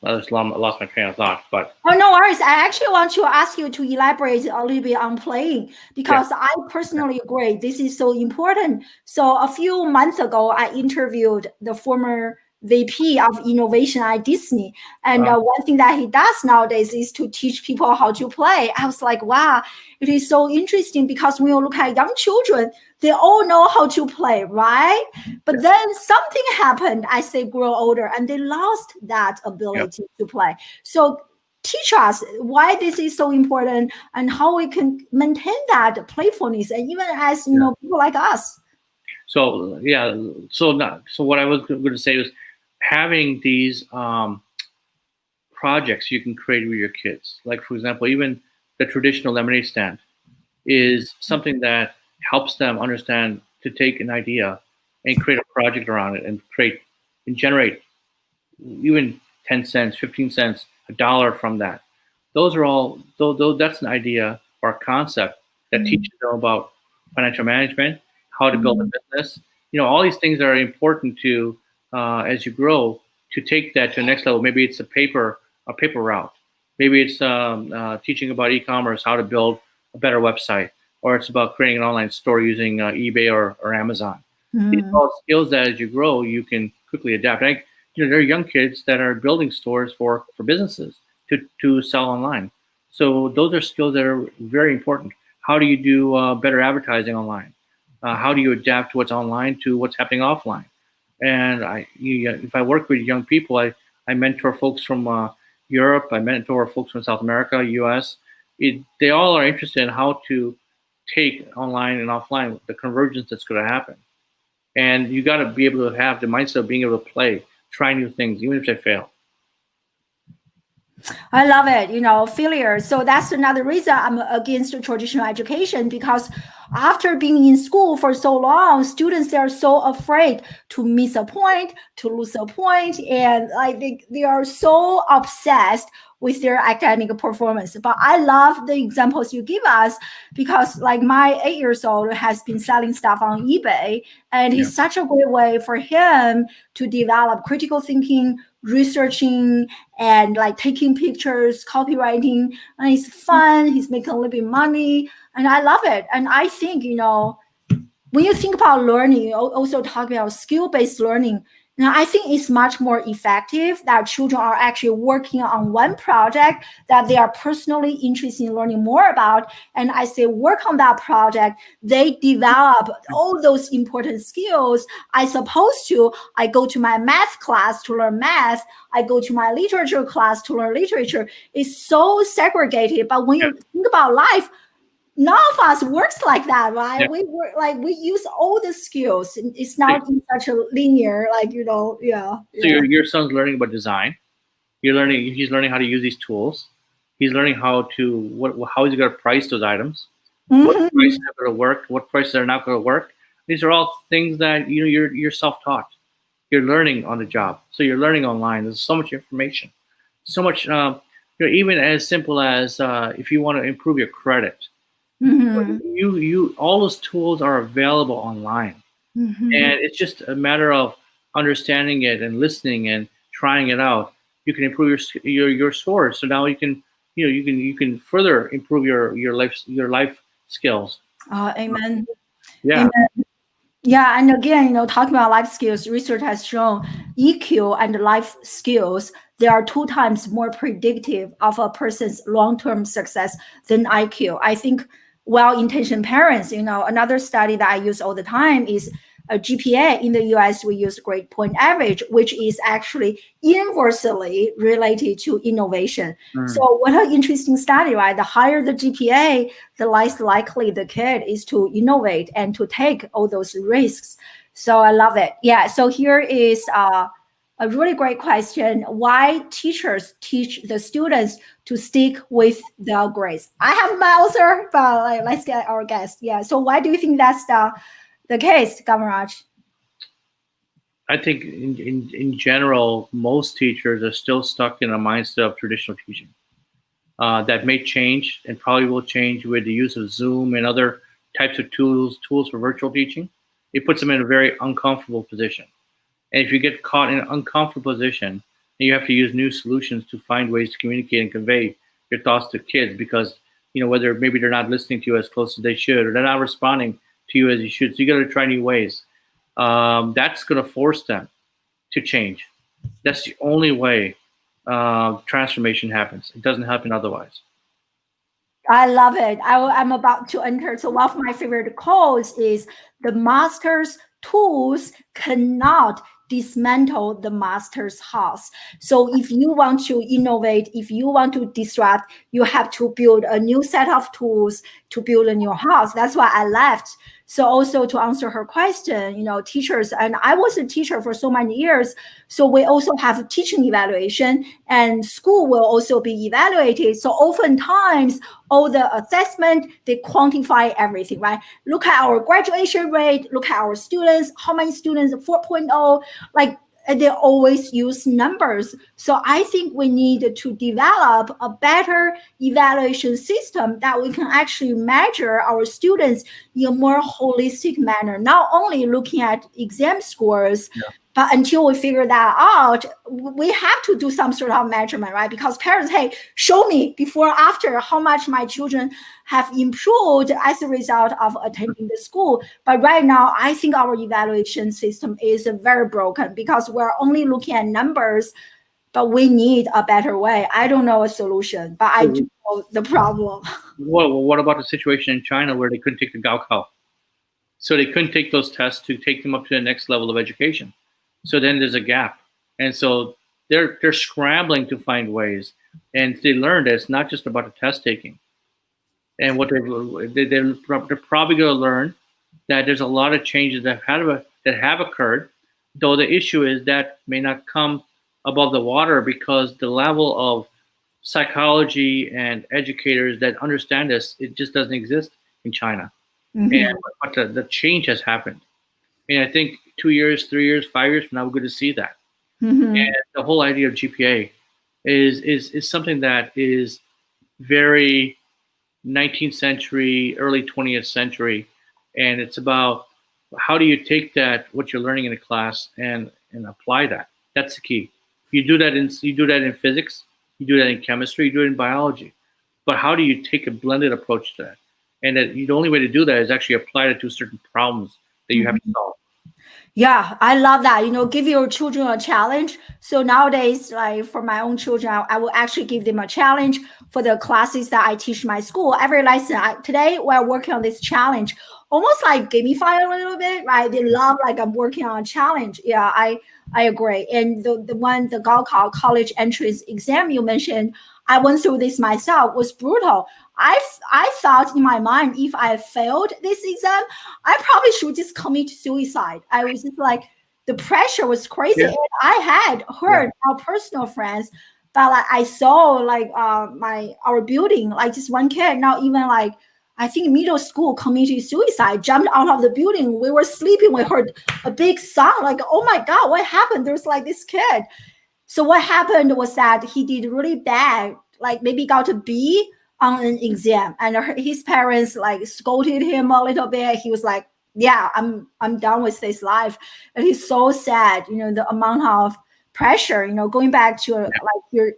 I just lost my train of thought, but oh, no worries. I actually want to ask you to elaborate a little bit on playing because I personally agree this is so important. So a few months ago, I interviewed the former VP of innovation at Disney. And one thing that he does nowadays is to teach people how to play. I was like, wow, it is so interesting because when you look at young children, they all know how to play, right? But then something happened as they grow older and they lost that ability to play. So teach us why this is so important and how we can maintain that playfulness, and even as people like us. So so what I was going to say was having these projects you can create with your kids. Like for example, even the traditional lemonade stand is something that helps them understand to take an idea and create a project around it and generate even 10 cents, 15 cents, $1 from that. Those are all, though that's an idea or a concept that teaches them about financial management, how to build a business. All these things are important to, as you grow, to take that to the next level. Maybe it's a paper route. Maybe it's teaching about e-commerce, how to build a better website, or it's about creating an online store using eBay or Amazon. These are all skills that as you grow, you can quickly adapt. There are young kids that are building stores for businesses to sell online. So those are skills that are very important. How do you do better advertising online? How do you adapt to what's online to what's happening offline? And if I work with young people, I mentor folks from Europe. I mentor folks from South America, US. They all are interested in how to take online and offline, the convergence that's going to happen. And you got to be able to have the mindset of being able to play, try new things, even if they fail. I love it, failure. So that's another reason I'm against traditional education, because after being in school for so long, students, they're so afraid to miss a point, to lose a point, and I think they are so obsessed with their academic performance. But I love the examples you give us, because like my 8 years old has been selling stuff on eBay, and Yeah. it's such a great way for him to develop critical thinking, researching, and like taking pictures, copywriting, and it's fun. He's making a little bit of money, and I love it. And I think, when you think about learning, also talking about skill-based learning, I think it's much more effective that children are actually working on one project that they are personally interested in learning more about. And as they work on that project, they develop all those important skills, as opposed to I go to my math class to learn math, I go to my literature class to learn literature. It's so segregated. But when you think about life, none of us works like that, right? Yeah. We work like we use all the skills. It's not in such a linear, yeah. So your son's learning about design. He's learning how to use these tools. He's learning how he's going to price those items. What prices are going to work, what prices are not going to work. These are all things that you're self-taught. You're learning on the job. So you're learning online. There's so much information, so much. Even as simple as if you want to improve your credit, you all those tools are available online, and it's just a matter of understanding it and listening and trying it out. You can improve your scores. So now you can further improve your life skills. Amen. Yeah. Amen. Yeah, and again, talking about life skills, research has shown EQ and life skills, they are 2 times more predictive of a person's long-term success than IQ. I think well-intentioned parents, another study that I use all the time is a GPA. In the US, we use grade point average, which is actually inversely related to innovation. So what an interesting study, right? The higher the GPA, the less likely the kid is to innovate and to take all those risks. So I love it. Yeah. So here is a really great question. Why teachers teach the students to stick with the grades? I have my answer, but let's get our guest. Yeah. So why do you think that's the case, Gavenraj? I think in general, most teachers are still stuck in a mindset of traditional teaching. That may change and probably will change with the use of Zoom and other types of tools for virtual teaching. It puts them in a very uncomfortable position. And if you get caught in an uncomfortable position, then you have to use new solutions to find ways to communicate and convey your thoughts to kids, because whether maybe they're not listening to you as close as they should, or they're not responding to you as you should. So you got to try new ways. That's going to force them to change. That's the only way transformation happens. It doesn't happen otherwise. I love it. I'm about to enter. So one of my favorite quotes is, the master's tools cannot dismantle the master's house. So if you want to innovate, if you want to disrupt, you have to build a new set of tools to build a new house. That's why I left. So also to answer her question, teachers, and I was a teacher for so many years. So we also have teaching evaluation, and school will also be evaluated. So oftentimes all the assessment, they quantify everything, right? Look at our graduation rate, look at our students, how many students 4.0, like they always use numbers. So I think we need to develop a better evaluation system that we can actually measure our students in a more holistic manner, not only looking at exam scores, but until we figure that out, we have to do some sort of measurement, right? Because parents, hey, show me before, after, how much my children have improved as a result of attending the school. But right now, I think our evaluation system is very broken, because we're only looking at numbers, but we need a better way. I don't know a solution, but I do know the problem. What about the situation in China where they couldn't take the Gaokao? So they couldn't take those tests to take them up to the next level of education. So then there's a gap. And so they're scrambling to find ways. And they learned that it's not just about the test taking. And what they're probably going to learn that there's a lot of changes that have occurred, though the issue is that may not come above the water, because the level of psychology and educators that understand this, it just doesn't exist in China. Mm-hmm. And but the change has happened. And I think 2 years, 3 years, 5 years from now, we're going to see that. Mm-hmm. And the whole idea of GPA is something that is very 19th century, early 20th century, and it's about how do you take that what you're learning in a class and apply that. That's the key. You do that in physics, you do that in chemistry, you do it in biology. But how do you take a blended approach to that? And that the only way to do that is actually apply it to certain problems that you have to solve. Yeah, I love that. Give your children a challenge. So nowadays, like for my own children, I will actually give them a challenge for the classes that I teach in my school. Every lesson, today we're working on this challenge, almost like gamify a little bit, right? They love like I'm working on a challenge. Yeah, I agree. And the Gaokao college entrance exam you mentioned, I went through this myself, was brutal. I thought in my mind, if I failed this exam, I probably should just commit suicide. I was just like, the pressure was crazy. Yeah. And I had heard our personal friends, but like I saw like our building, like just one kid, not even like I think middle school committed suicide, jumped out of the building. We were sleeping. We heard a big sound, like, oh my God, what happened? There's like this kid. So what happened was that he did really bad, like maybe got a B on an exam, and his parents like scolded him a little bit. He was like, yeah, I'm done with this life. And he's so sad, the amount of pressure, going back to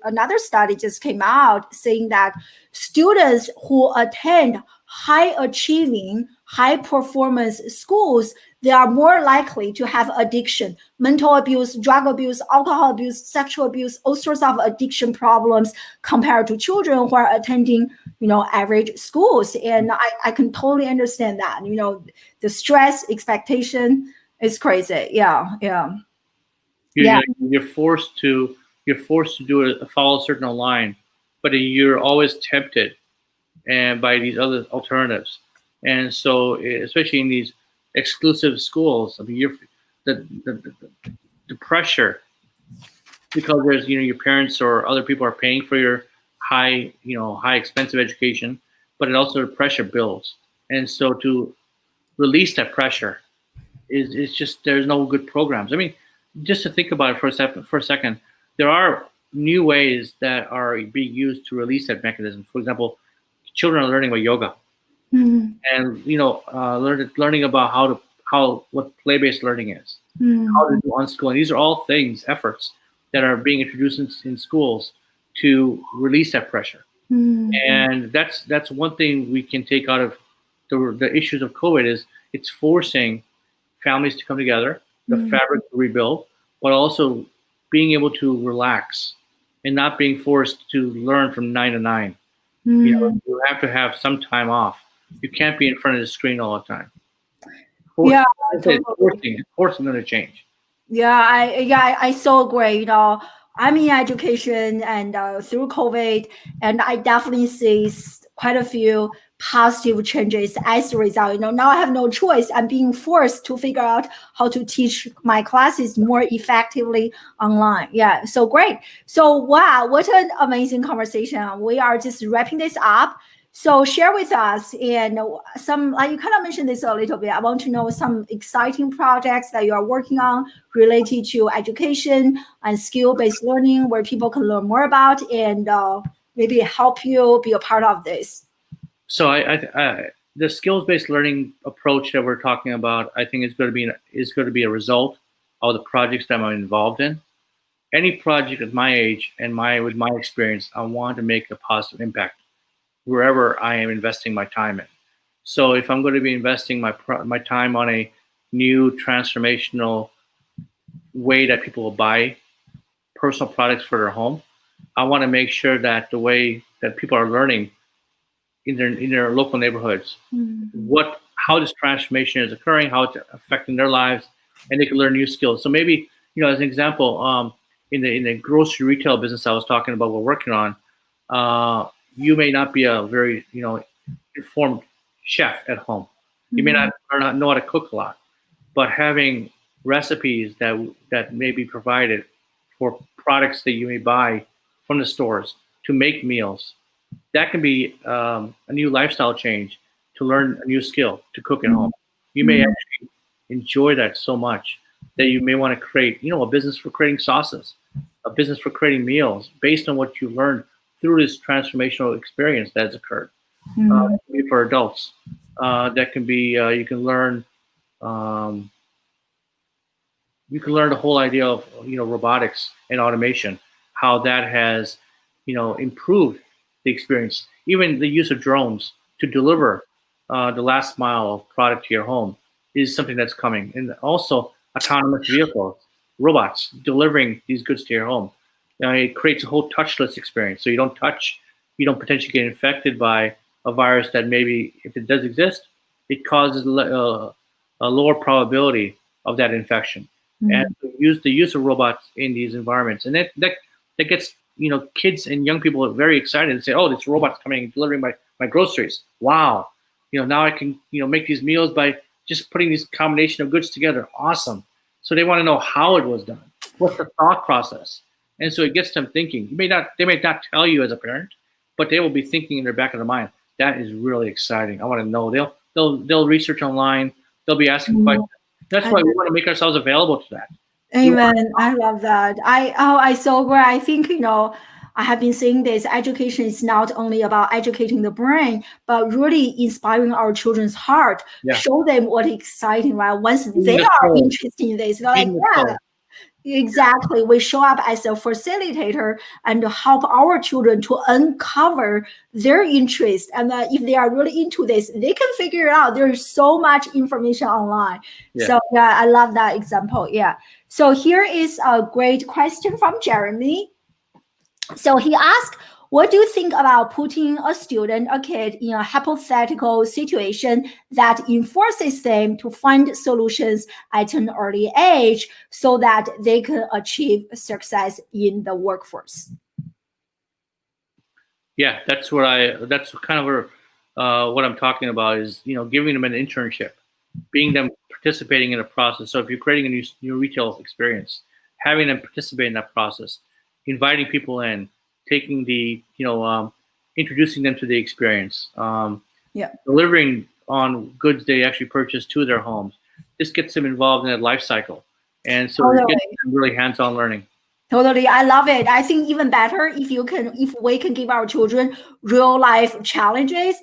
another study just came out saying that students who attend high achieving, high performance schools, they are more likely to have addiction, mental abuse, drug abuse, alcohol abuse, sexual abuse, all sorts of addiction problems compared to children who are attending, average schools. And I can totally understand that, the stress, expectation is crazy. Yeah. You're forced to do it, follow a certain line, but you're always tempted and by these other alternatives. And so, especially in these exclusive schools, I mean, the pressure, because there's your parents or other people are paying for your high expensive education, but it also the pressure builds. And so to release that pressure is just there's no good programs. I mean, just to think about it for a second, there are new ways that are being used to release that mechanism. For example, children are learning about yoga, and learning about what play-based learning is, how to do unschooling. These are all efforts that are being introduced in schools to release that pressure. And that's one thing we can take out of the issues of COVID is it's forcing families to come together, the fabric to rebuild, but also being able to relax and not being forced to learn from 9 to 9. You have to have some time off. You can't be in front of the screen all the time. Forcing them to change. Yeah, I so agree. I'm in education and through COVID, and I definitely see quite a few positive changes as a result. Now I have no choice. I'm being forced to figure out how to teach my classes more effectively online. Yeah, so great. So wow, what an amazing conversation. We are just wrapping this up. So share with us and some, like you kind of mentioned this a little bit. I want to know some exciting projects that you are working on related to education and skill-based learning where people can learn more about and maybe help you be a part of this. So the skills-based learning approach that we're talking about, I think is going to be a result of the projects that I'm involved in. Any project at my age and with my experience, I want to make a positive impact wherever I am investing my time in. So if I'm going to be investing my time on a new transformational way that people will buy personal products for their home, I want to make sure that the way that people are learning in their local neighborhoods, how this transformation is occurring, how it's affecting their lives, and they can learn new skills. So maybe, as an example, in the grocery retail business I was talking about, we're working on, you may not be a very, informed chef at home. You may not know how to cook a lot, but having recipes that may be provided for products that you may buy from the stores to make meals. That can be a new lifestyle change, to learn a new skill, to cook at home. You may actually enjoy that so much that you may want to create, a business for creating sauces, a business for creating meals based on what you learned through this transformational experience that has occurred. That can be for adults. That can be you can learn the whole idea of robotics and automation, how that has improved the experience. Even the use of drones to deliver the last mile of product to your home is something that's coming, and also autonomous vehicles, robots delivering these goods to your home. It creates a whole touchless experience, so you don't touch, you don't potentially get infected by a virus that maybe, if it does exist, it causes a lower probability of that infection. And the use of robots in these environments, and that gets kids and young people very excited and say, "Oh, this robot's coming and delivering my groceries. Wow, now I can make these meals by just putting this combination of goods together. Awesome!" So they want to know how it was done, what's the thought process, and so it gets them thinking. They may not tell you as a parent, but they will be thinking in their back of their mind, "That is really exciting. I want to know." They'll research online. They'll be asking questions. That's why we want to make ourselves available to that. Amen. I love that. I so agree. I think, I have been saying this, education is not only about educating the brain, but really inspiring our children's heart. Yeah. Show them what exciting, right? Once they are interested in this, they're like, yeah, exactly. We show up as a facilitator and help our children to uncover their interest. And if they are really into this, they can figure it out. There's so much information online. Yeah. So yeah, I love that example. Yeah. So here is a great question from Jeremy. So he asked, what do you think about putting a student, a kid, in a hypothetical situation that enforces them to find solutions at an early age so that they can achieve success in the workforce? Yeah, that's kind of where, what I'm talking about is, giving them an internship, being them participating in a process. So if you're creating a new retail experience, having them participate in that process, inviting people in, taking the, introducing them to the experience, delivering on goods they actually purchase to their homes. This gets them involved in that life cycle. And so it gets them really hands-on learning. Totally. I love it. I think even better if we can give our children real life challenges,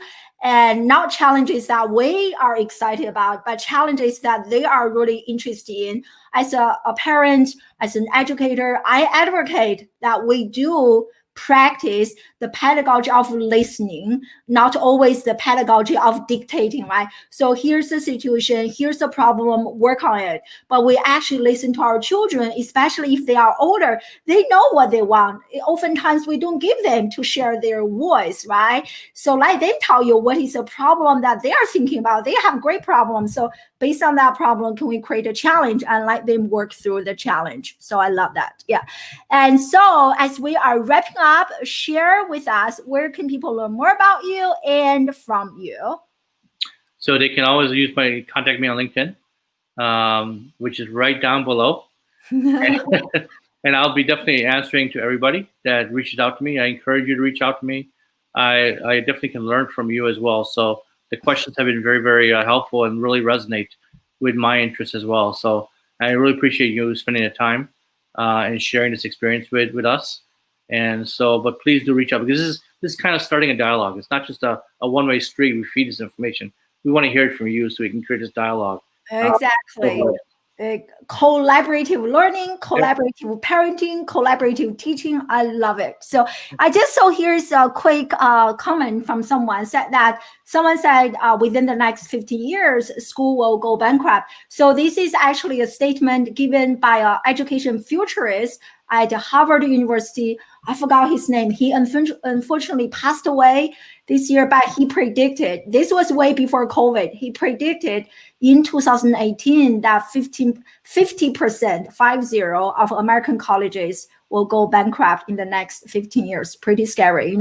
and not challenges that we are excited about, but challenges that they are really interested in. As a parent, as an educator, I advocate that we do practice the pedagogy of listening, not always the pedagogy of dictating, right? So here's the situation, here's the problem, work on it. But we actually listen to our children, especially if they are older. They know what they want. Oftentimes we don't give them to share their voice, right? So let them tell you what is a problem that they are thinking about. They have great problems. So based on that problem, can we create a challenge and let them work through the challenge? So I love that. Yeah. And so as we are wrapping up, share with us, where can people learn more about you and from you? So they can always contact me on LinkedIn, which is right down below. And I'll be definitely answering to everybody that reaches out to me. I encourage you to reach out to me. I definitely can learn from you as well. So the questions have been very, very helpful and really resonate with my interests as well. So I really appreciate you spending the time and sharing this experience with us. And so, but please do reach out, because this is kind of starting a dialogue. It's not just a one-way street. We feed this information. We want to hear it from you so we can create this dialogue. Exactly. Collaborative learning, collaborative parenting, collaborative teaching. I love it. So I just saw here's a quick comment from someone said within the next 15 years, school will go bankrupt. So this is actually a statement given by an education futurist at Harvard University. I forgot his name. He unfortunately passed away this year, but he predicted, this was way before COVID. He predicted in 2018 that 50% of American colleges will go bankrupt in the next 15 years. Pretty scary,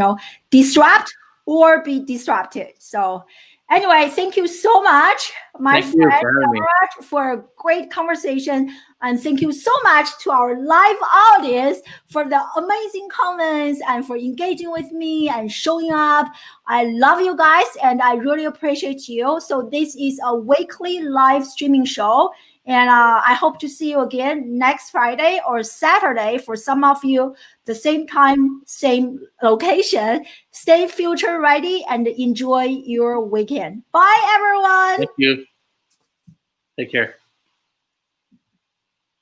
disrupt or be disrupted. So Anyway, thank you so much, my Thank you friend for having me. Gavenraj, for a great conversation. And thank you so much to our live audience for the amazing comments and for engaging with me and showing up. I love you guys and I really appreciate you. So this is a weekly live streaming show. And I hope to see you again next Friday or Saturday for some of you, the same time, same location. Stay future ready and enjoy your weekend. Bye, everyone. Thank you. Take care.